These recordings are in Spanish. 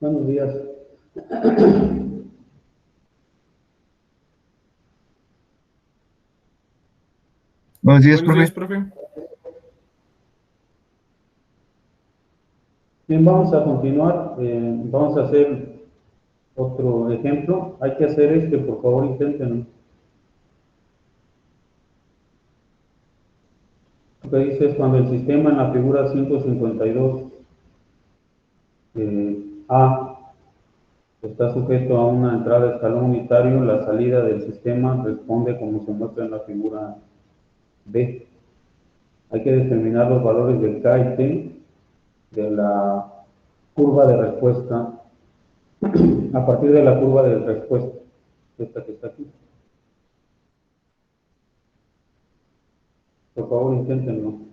Buenos días. Buenos días, Buenos días, profe. profe. Bien, vamos a continuar. Vamos a hacer otro ejemplo. Hay que hacer por favor, intenten. Lo que dice es cuando el sistema en la figura 152 A está sujeto a una entrada de escalón unitario, la salida del sistema responde como se muestra en la figura B. Hay que determinar los valores de K y T de la curva de respuesta a partir de la curva de respuesta, esta que está aquí. Por favor, inténtenlo.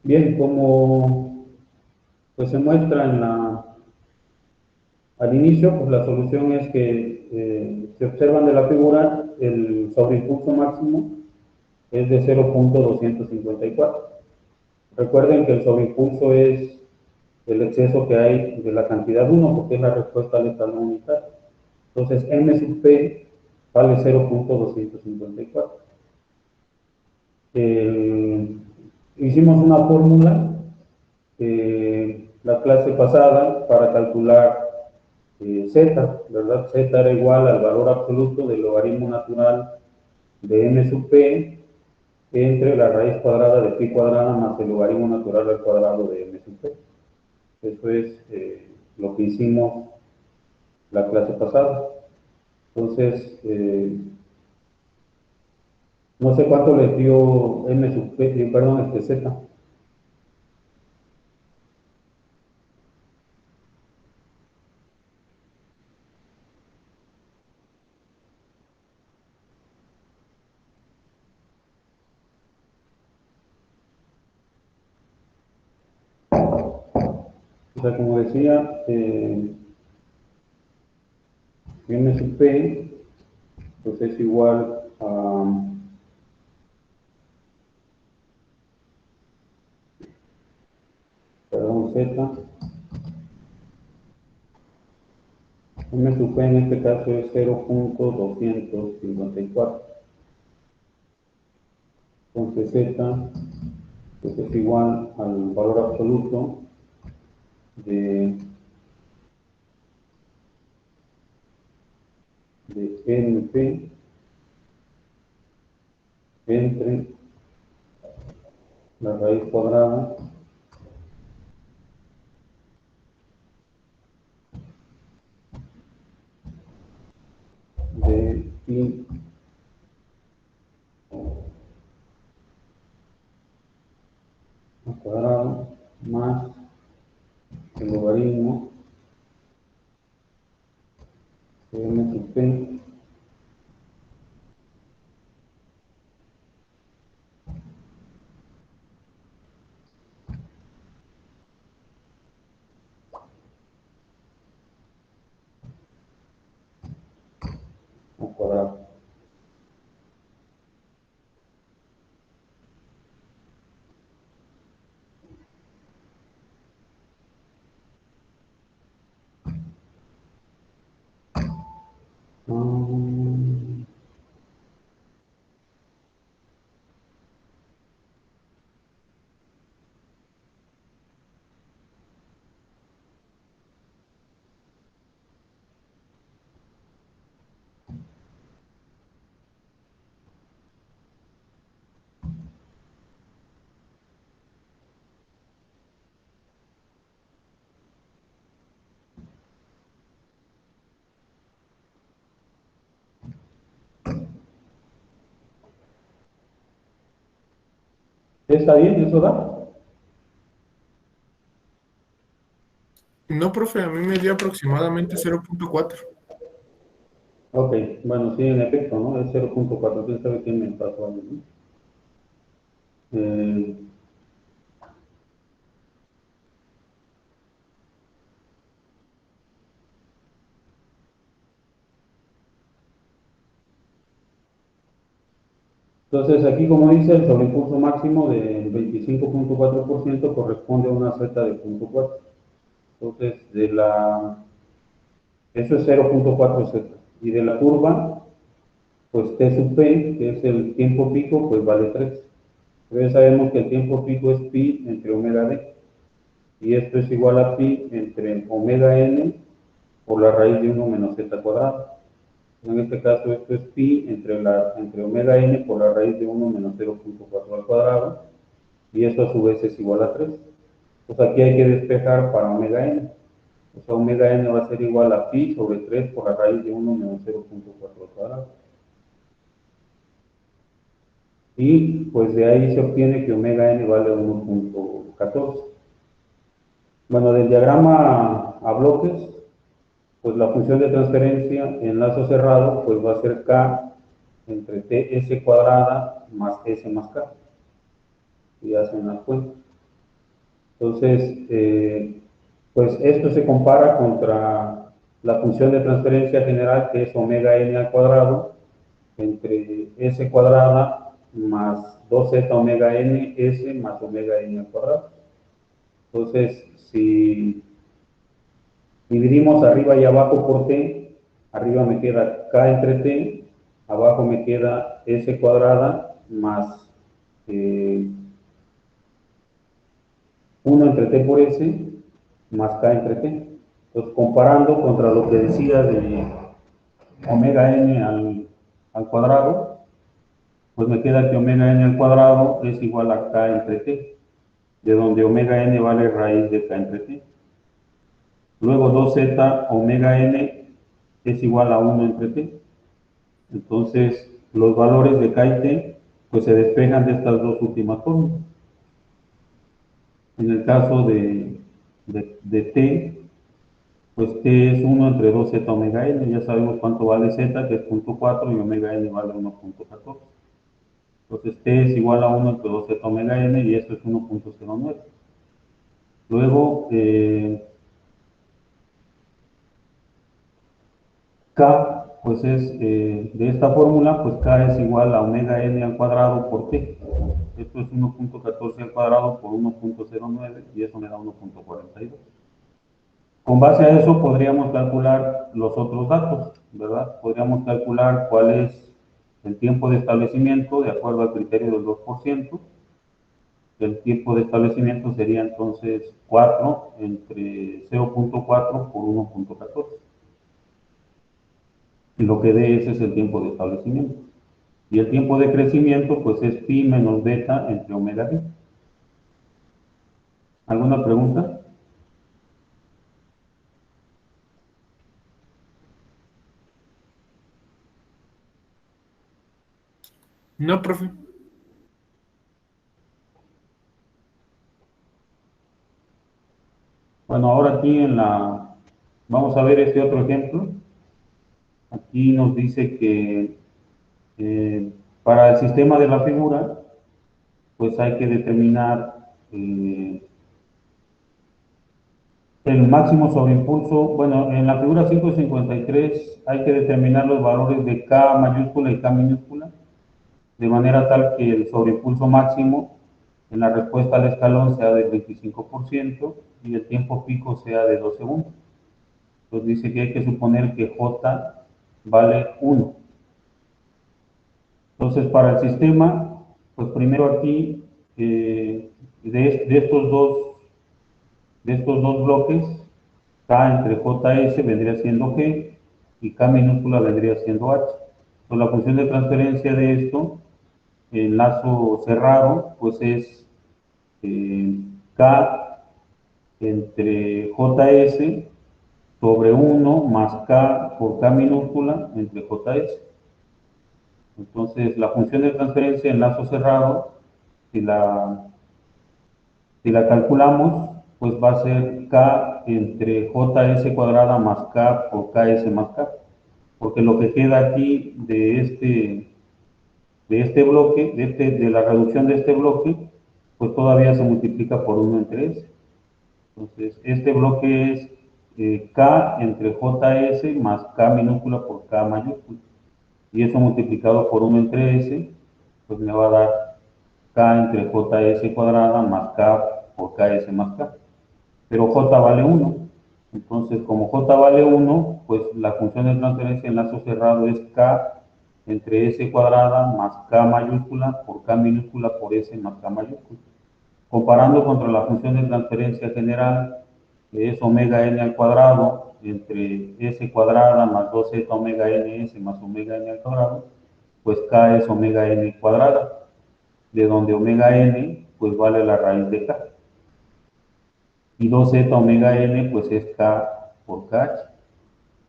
Bien, como pues se muestra al inicio, pues la solución es que se observan de la figura el sobreimpulso máximo es de 0.254. Recuerden que el sobreimpulso es el exceso que hay de la cantidad 1, porque es la respuesta al escalón unitario. Entonces, m sub p vale 0.254. Hicimos una fórmula la clase pasada para calcular z, ¿verdad? Z era igual al valor absoluto del logaritmo natural de m sub p entre la raíz cuadrada de pi cuadrada más el logaritmo natural al cuadrado de m sub p. Eso es lo que hicimos la clase pasada. Entonces, no sé cuánto les dio m sub p, perdón, z. O sea, como decía, m sub p pues es igual a perdón, z, m sub p en este caso es 0.254. Entonces z pues es igual al valor absoluto de np entre la raíz cuadrada de pi al cuadrado más el logaritmo de m sub p al cuadrado. Um, ¿Está bien? ¿Eso da? No, profe, a mí me dio aproximadamente 0.4. Ok, bueno, sí, en efecto, ¿no? Es 0.4, quién sabe quién me pasó algo, ¿no? Eh, entonces, aquí, como dice, el sobreimpulso máximo del 25.4% corresponde a una z de 0.4. Entonces, eso es 0.4z. Y de la curva, pues t sub p, que es el tiempo pico, pues vale 3. Entonces sabemos que el tiempo pico es pi entre omega d. Y esto es igual a pi entre omega n por la raíz de 1 menos z cuadrado. En este caso, esto es pi entre omega n por la raíz de 1 menos 0.4 al cuadrado, y eso a su vez es igual a 3. Pues aquí hay que despejar para omega n. O sea, omega n va a ser igual a pi sobre 3 por la raíz de 1 menos 0.4 al cuadrado. Y pues de ahí se obtiene que omega n vale 1.14. Bueno, del diagrama a bloques, pues la función de transferencia en lazo cerrado pues va a ser k entre ts cuadrada más s más k, y hacen las cuentas. Entonces, pues esto se compara contra la función de transferencia general, que es omega n al cuadrado, entre s cuadrada más 2z omega n s más omega n al cuadrado. Entonces, si dividimos arriba y abajo por t, arriba me queda k entre t, abajo me queda s cuadrada más 1 entre t por s más k entre t. Entonces, comparando contra lo que decía de omega n al cuadrado, pues me queda que omega n al cuadrado es igual a k entre t, de donde omega n vale raíz de k entre t. Luego 2z omega n es igual a 1 entre t. Entonces, los valores de k y t pues se despejan de estas dos últimas fórmulas. En el caso de t, pues t es 1 entre 2z omega n, ya sabemos cuánto vale z, que es 0.4, y omega n vale 1.14. Entonces t es igual a 1 entre 2z omega n, y esto es 1.09. Luego, k, pues es, de esta fórmula, pues k es igual a omega n al cuadrado por t. Esto es 1.14 al cuadrado por 1.09, y eso me da 1.42. Con base a eso podríamos calcular los otros datos, ¿verdad? Podríamos calcular cuál es el tiempo de establecimiento de acuerdo al criterio del 2%. El tiempo de establecimiento sería entonces 4 entre 0.4 por 1.14. Y lo que dé ese es el tiempo de establecimiento. Y el tiempo de crecimiento pues es pi menos beta entre omega d. ¿Alguna pregunta? No, profe. Bueno, ahora aquí vamos a ver este otro ejemplo. Aquí nos dice que para el sistema de la figura, pues hay que determinar el máximo sobreimpulso. Bueno, en la figura 553 hay que determinar los valores de K mayúscula y K minúscula, de manera tal que el sobreimpulso máximo en la respuesta al escalón sea del 25% y el tiempo pico sea de 2 segundos. Entonces dice que hay que suponer que J vale 1. Entonces, para el sistema, pues primero aquí, de estos dos bloques, K entre JS vendría siendo G y K minúscula vendría siendo H. Entonces, la función de transferencia de esto, en lazo cerrado, pues es K entre JS sobre 1 más K por K minúscula entre JS. Entonces, la función de transferencia en lazo cerrado, si la calculamos, pues va a ser K entre JS cuadrada más K por KS más K. Porque lo que queda aquí de este bloque, de la reducción de este bloque, pues todavía se multiplica por 1 entre S. Entonces, este bloque es K entre JS más K minúscula por K mayúscula. Y eso multiplicado por 1 entre S, pues me va a dar K entre JS cuadrada más K por KS más K. Pero J vale 1. Entonces, como J vale 1, pues la función de transferencia en lazo cerrado es K entre S cuadrada más K mayúscula por K minúscula por S más K mayúscula. Comparando contra la función de transferencia general, que es omega n al cuadrado entre S cuadrada más 2z omega ns más omega n al cuadrado, pues K es omega n cuadrada, de donde omega n pues vale la raíz de K. Y 2z omega n pues es K por KH.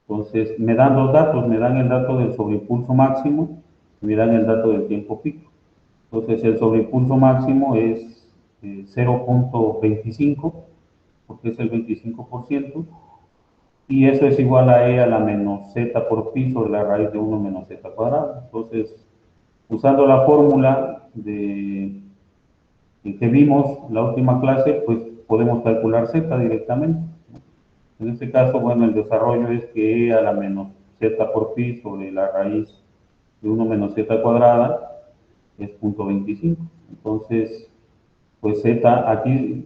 Entonces me dan dos datos, me dan el dato del sobreimpulso máximo y me dan el dato del tiempo pico. Entonces el sobreimpulso máximo es 0.25, porque es el 25%, y eso es igual a E a la menos Z por pi sobre la raíz de 1 menos Z cuadrado. Entonces, usando la fórmula que vimos en la última clase, pues podemos calcular z directamente. En este caso, bueno, el desarrollo es que e a la menos z por pi sobre la raíz de 1 menos z cuadrada es 0.25. Entonces, pues z, aquí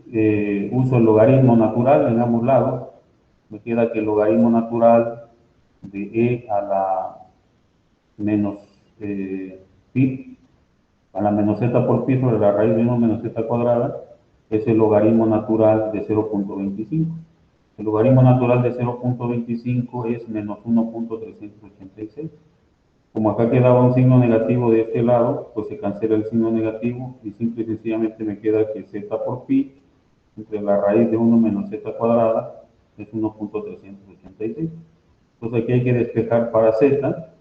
uso el logaritmo natural en ambos lados. Me queda que el logaritmo natural de e a la menos pi, a la menos z por pi sobre la raíz de 1 menos z cuadrada, es el logaritmo natural de 0.25. El logaritmo natural de 0.25 es menos 1.386. Como acá quedaba un signo negativo de este lado, pues se cancela el signo negativo y simple y sencillamente me queda que z por pi entre la raíz de 1 menos z cuadrada es 1.386. Entonces aquí hay que despejar para z,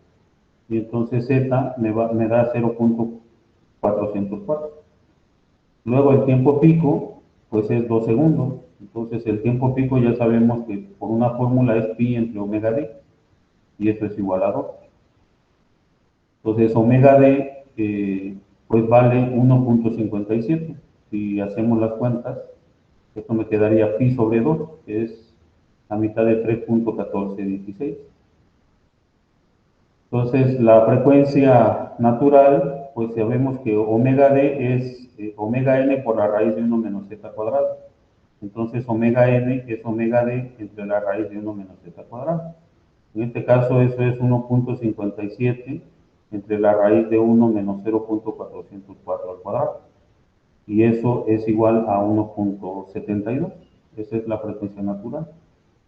y entonces z me da 0.404. Luego el tiempo pico, pues es 2 segundos. Entonces el tiempo pico ya sabemos que por una fórmula es pi entre omega d, y eso es igual a 2. Entonces omega d pues vale 1.57. Si hacemos las cuentas, esto me quedaría pi sobre 2, que es la mitad de 3.1416. Entonces la frecuencia natural, pues sabemos que omega d es omega n por la raíz de 1 menos z cuadrado. Entonces omega n es omega d entre la raíz de 1 menos z cuadrado. En este caso eso es 1.57 entre la raíz de 1 menos 0.404 al cuadrado. Y eso es igual a 1.72. Esa es la frecuencia natural.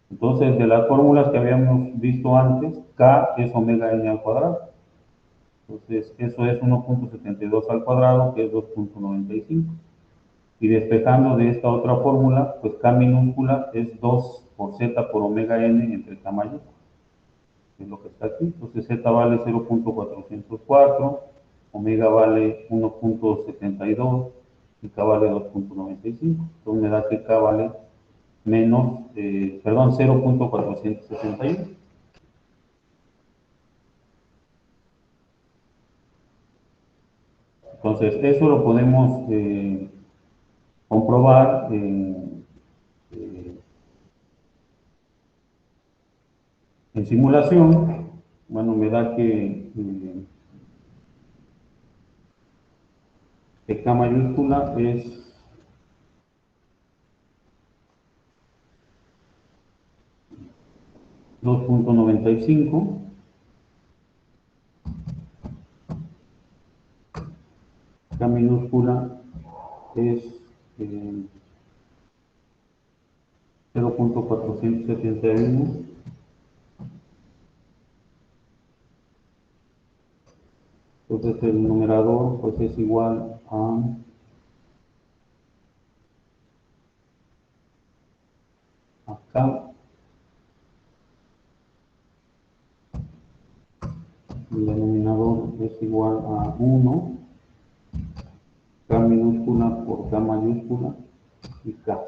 Entonces, de las fórmulas que habíamos visto antes, K es omega n al cuadrado. Entonces, eso es 1.72 al cuadrado, que es 2.95. Y despejando de esta otra fórmula, pues K minúscula es 2 por z por omega n entre K mayúscula, que es lo que está aquí. Entonces, z vale 0.404, omega vale 1.72 y K vale 2.95. Entonces, me da que K vale menos, 0.461. Entonces, eso lo podemos comprobar en simulación. Bueno, me da que K mayúscula es 2.95. K minúscula es 0.471. Entonces el numerador pues es igual a K, y el denominador es igual a 1, K minúscula por K mayúscula y K.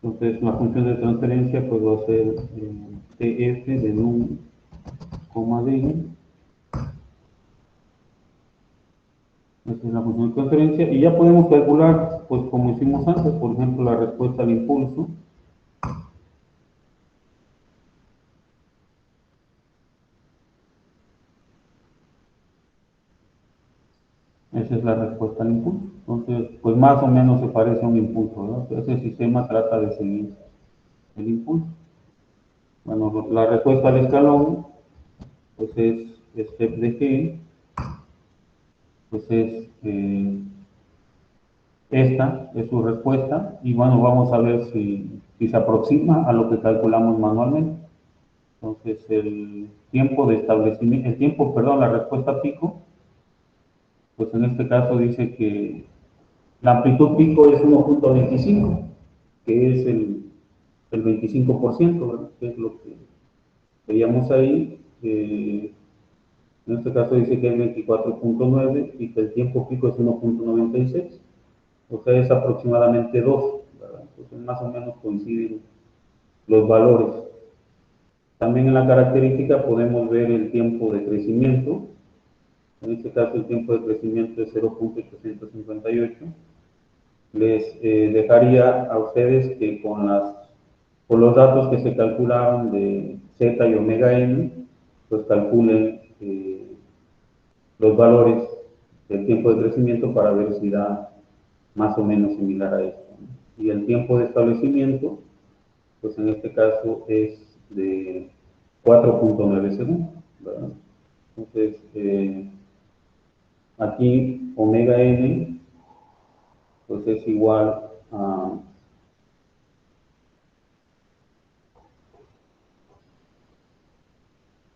Entonces la función de transferencia pues va a ser TF de num, d. Esta es la función de transferencia, y ya podemos calcular, pues como hicimos antes, por ejemplo, la respuesta al impulso. Esa es la respuesta al impulso. Entonces, pues más o menos se parece a un impulso, ¿no? Ese sistema trata de seguir el impulso. Bueno, la respuesta al escalón, pues es step de G, pues es esta es su respuesta, y bueno, vamos a ver si se aproxima a lo que calculamos manualmente. Entonces, el tiempo de establecimiento, la respuesta pico, pues en este caso dice que la amplitud pico es 1.25, que es el 25%, ¿verdad? Que es lo que veíamos ahí. En este caso dice que es 24.9 y que el tiempo pico es 1.96. O sea, es aproximadamente 2, ¿verdad? Entonces, más o menos coinciden los valores. También en la característica podemos ver el tiempo de crecimiento, En este caso el tiempo de crecimiento es 0.858. Les dejaría a ustedes que con los datos que se calcularon de Z y omega n, pues calculen los valores del tiempo de crecimiento para ver si da más o menos similar a esto, ¿no? Y el tiempo de establecimiento, pues en este caso es de 4.9 segundos, ¿verdad? Entonces, aquí omega n, pues es igual a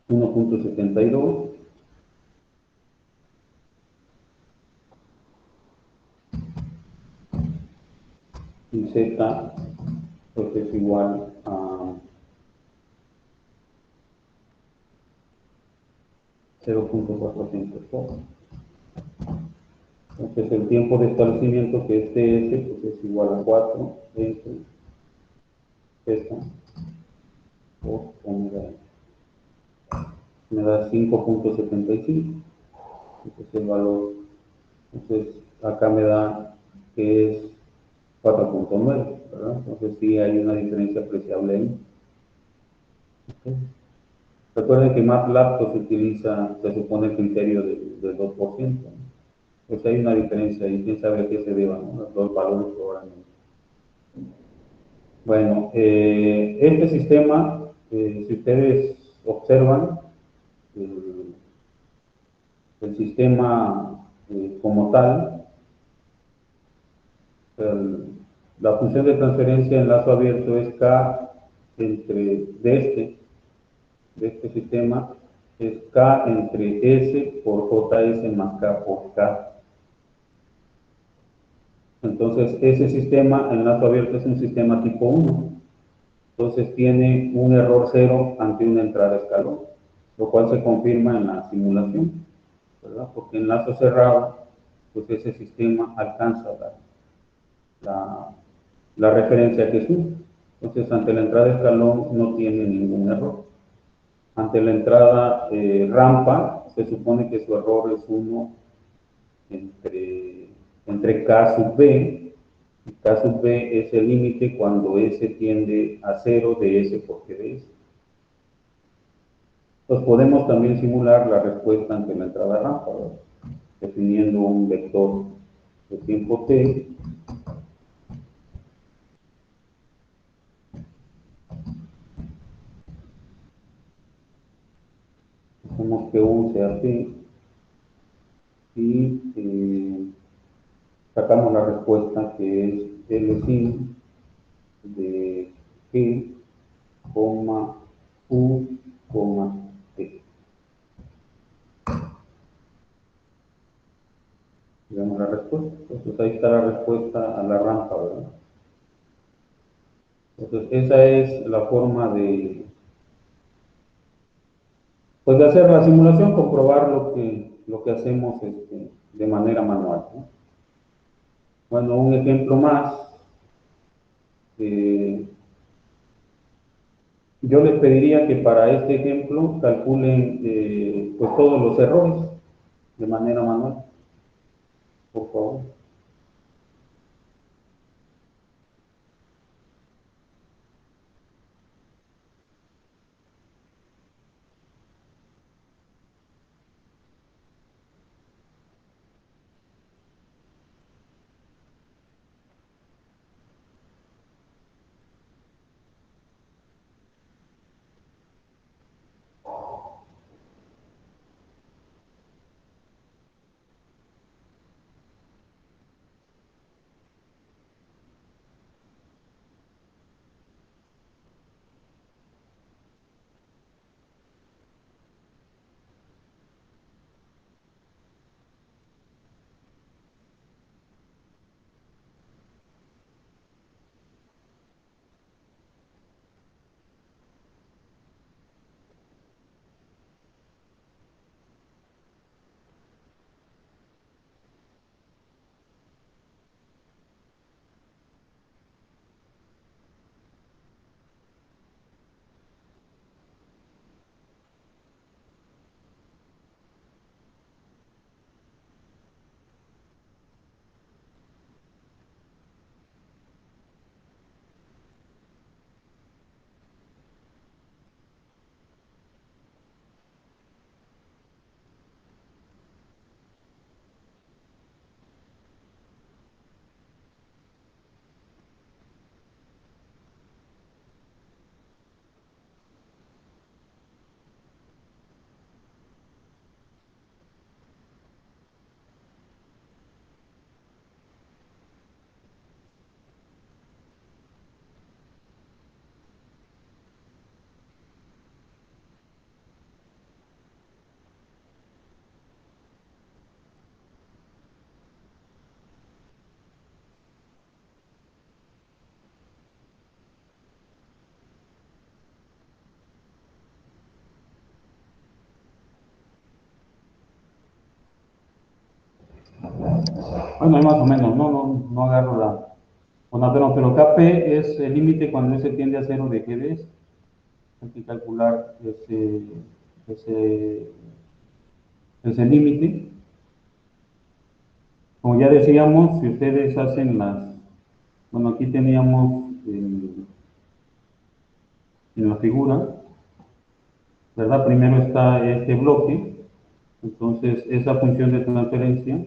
1.72 y z, pues es igual a 0.404. Entonces el tiempo de establecimiento, que es TS, pues es igual a 4 entre Z por omega n. Me da 5.75. Entonces el valor, entonces acá me da que es 4.9, ¿verdad? Entonces sí hay una diferencia apreciable ahí. ¿Okay? Recuerden que MATLAB pues, se supone el criterio del 2%. Pues hay una diferencia ahí, quién sabe a qué se deba, ¿no? Los dos valores probablemente. Bueno, este sistema, si ustedes observan, el sistema como tal, la función de transferencia en lazo abierto es K de este sistema, es K entre S por JS más K por K. Entonces, ese sistema en lazo abierto es un sistema tipo 1. Entonces, tiene un error cero ante una entrada escalón, lo cual se confirma en la simulación, ¿verdad? Porque en lazo cerrado, pues ese sistema alcanza la, la referencia que sube. Entonces, ante la entrada escalón no tiene ningún error. Ante la entrada rampa, se supone que su error es 1 entre K sub B. Y K sub B es el límite cuando S tiende a 0 de S por G de S. Pues podemos también simular la respuesta ante la entrada rampa, ¿verdad? Definiendo un vector de tiempo t. Hacemos que U sea t y sacamos la respuesta que es L sin de G, U, T. Digamos la respuesta. Entonces ahí está la respuesta a la rampa, ¿verdad? Entonces esa es la forma pues de hacer la simulación, comprobar lo que hacemos de manera manual, ¿no? Bueno, un ejemplo más. Yo les pediría que para este ejemplo calculen pues todos los errores de manera manual, por favor. Bueno, ahí más o menos, no agarro la... Bueno, pero KP es el límite cuando S tiende a 0 de GDS. Hay que calcular ese, ese límite. Como ya decíamos, si ustedes hacen las... Bueno, aquí teníamos en la figura, ¿verdad? Primero está este bloque, entonces esa función de transferencia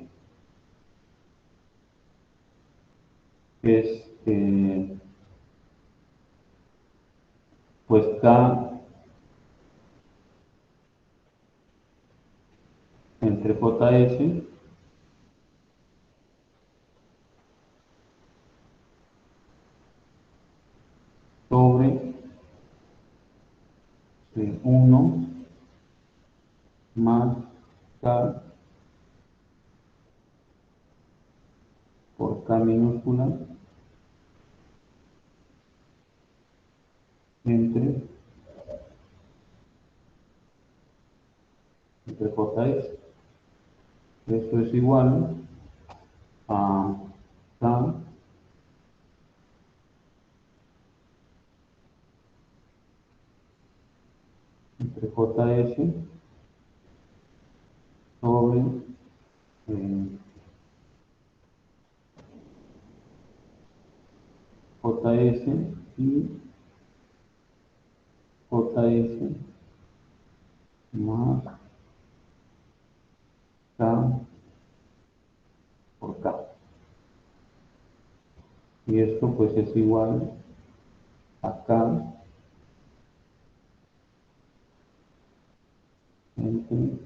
es pues K entre JS sobre 1 más K por K minúscula entre JS. Esto es igual a K entre JS sobre JS y JS más K por K. Y esto pues es igual a K entre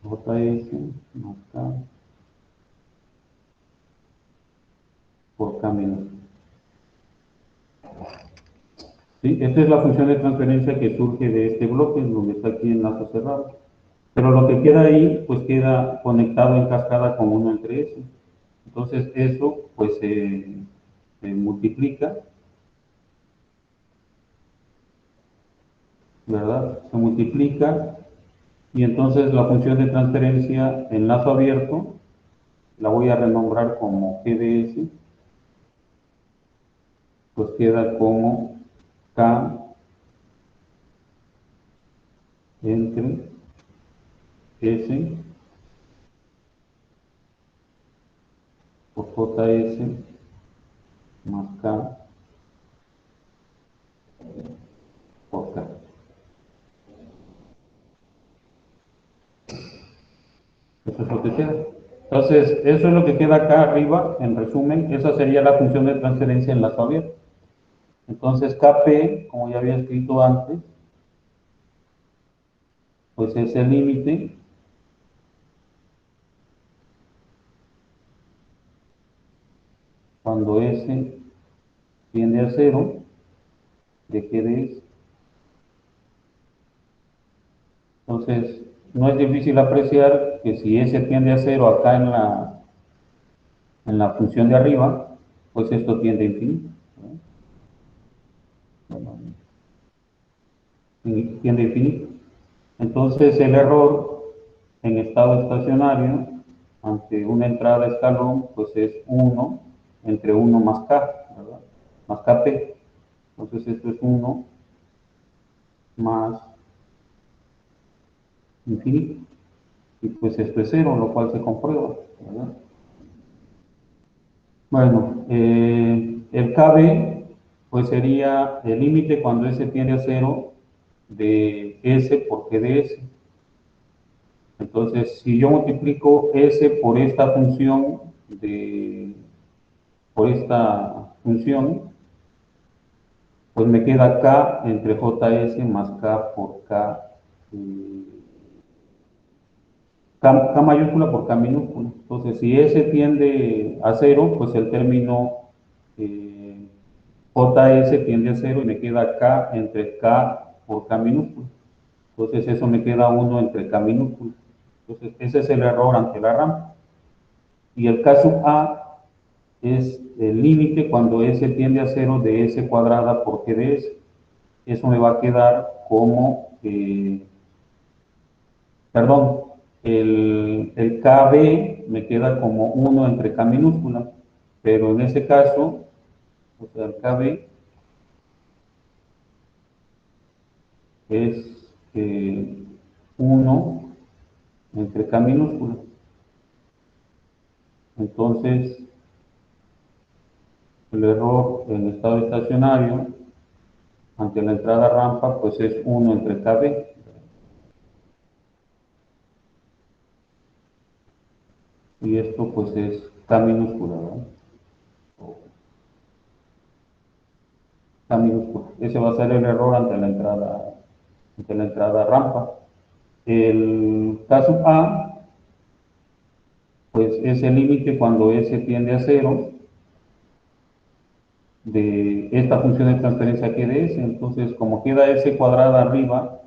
JS más K por K menos. ¿Sí? Esta es la función de transferencia que surge de este bloque, donde está aquí en lazo cerrado. Pero lo que queda ahí, pues queda conectado en cascada con 1 entre S. Entonces eso, pues se multiplica, ¿verdad? Se multiplica y entonces la función de transferencia en lazo abierto la voy a renombrar como GDS, pues queda como K entre S por JS más K por K. Eso es lo que queda. Entonces, eso es lo que queda acá arriba, en resumen, esa sería la función de transferencia en lazo abierto. Entonces, KP, como ya había escrito antes, pues es el límite cuando S tiende a 0 de GDS. Entonces, no es difícil apreciar que si S tiende a 0 acá en la función de arriba, pues esto tiende a infinito. Tiende a infinito. Entonces, el error en estado estacionario ante una entrada de escalón, pues es 1 entre 1 más K, ¿verdad? Más KP. Entonces, esto es 1 más infinito. Y pues esto es 0, lo cual se comprueba, ¿verdad? Bueno, el KB pues sería el límite cuando S tiende a 0 de S por G de S. Entonces, si yo multiplico S por esta función, pues me queda K entre JS más K por K, K mayúscula por K minúscula. Entonces, si S tiende a 0, pues el término JS tiende a 0 y me queda K entre K por K minúscula. Entonces, eso me queda 1 entre K minúscula. Entonces, ese es el error ante la rampa. Y el caso A es el límite cuando S tiende a 0 de S cuadrada por G de S. Eso me va a quedar como K perdón, el KB me queda como 1 entre K minúscula, pero en ese caso, o sea, el KB es 1 entre K minúscula. Entonces, el error en estado estacionario ante la entrada rampa, pues es 1 entre KB. Y esto pues es K minúscula, ¿verdad? K minúscula. Ese va a ser el error ante la entrada rampa. El caso A, pues es el límite cuando S tiende a 0 de esta función de transferencia que de S. Entonces, como queda S cuadrada arriba,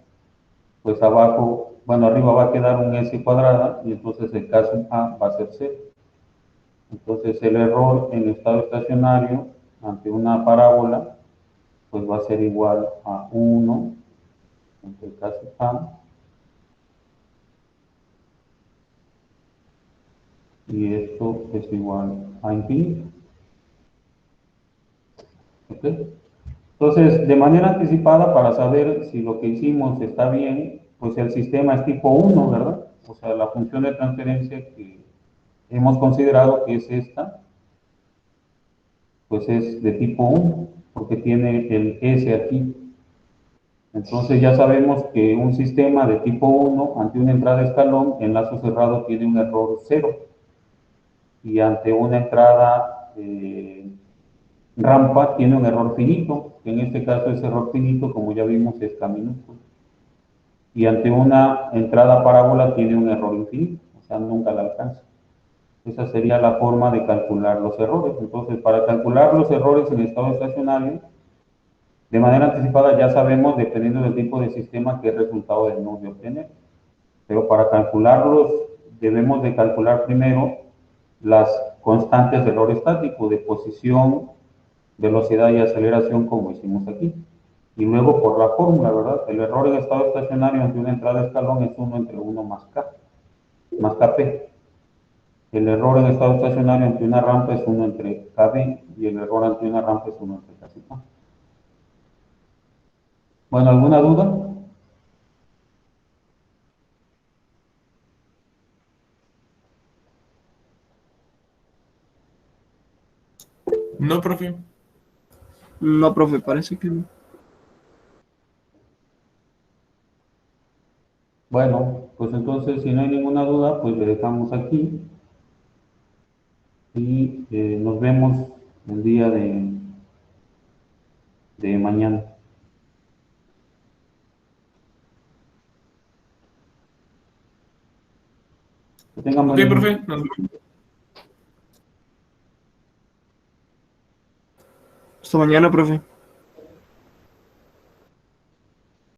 pues abajo, bueno, arriba va a quedar un S cuadrada y entonces el caso A va a ser 0. Entonces, el error en estado estacionario ante una parábola, pues va a ser igual a 1 entre el caso A y esto es igual a infinito. ¿Okay? Entonces, de manera anticipada, para saber si lo que hicimos está bien, pues el sistema es tipo 1, ¿verdad? O sea, la función de transferencia que hemos considerado que es esta, pues es de tipo 1, porque tiene el S aquí. Entonces ya sabemos que un sistema de tipo 1 ante una entrada escalón en lazo cerrado tiene un error 0 y ante una entrada rampa tiene un error finito, que en este caso ese error finito, como ya vimos, es K minúsculo. Y ante una entrada parábola tiene un error infinito, o sea, nunca la alcanza. Esa sería la forma de calcular los errores. Entonces, para calcular los errores en estado estacionario, de manera anticipada ya sabemos, dependiendo del tipo de sistema, qué resultado debemos de obtener. Pero para calcularlos, debemos de calcular primero las constantes de error estático, de posición, velocidad y aceleración, como hicimos aquí. Y luego por la fórmula, ¿verdad? El error en estado estacionario ante una entrada de escalón es 1 entre 1 más K, más KP. El error en estado estacionario ante una rampa es 1 entre KB y el error ante una rampa es 1 entre K. Bueno, ¿alguna duda? No, profe. No, profe, parece que no. Bueno, pues entonces si no hay ninguna duda, pues le dejamos aquí y nos vemos el día de mañana. Que tengan Ok, buen día. profe. Hasta mañana, profe.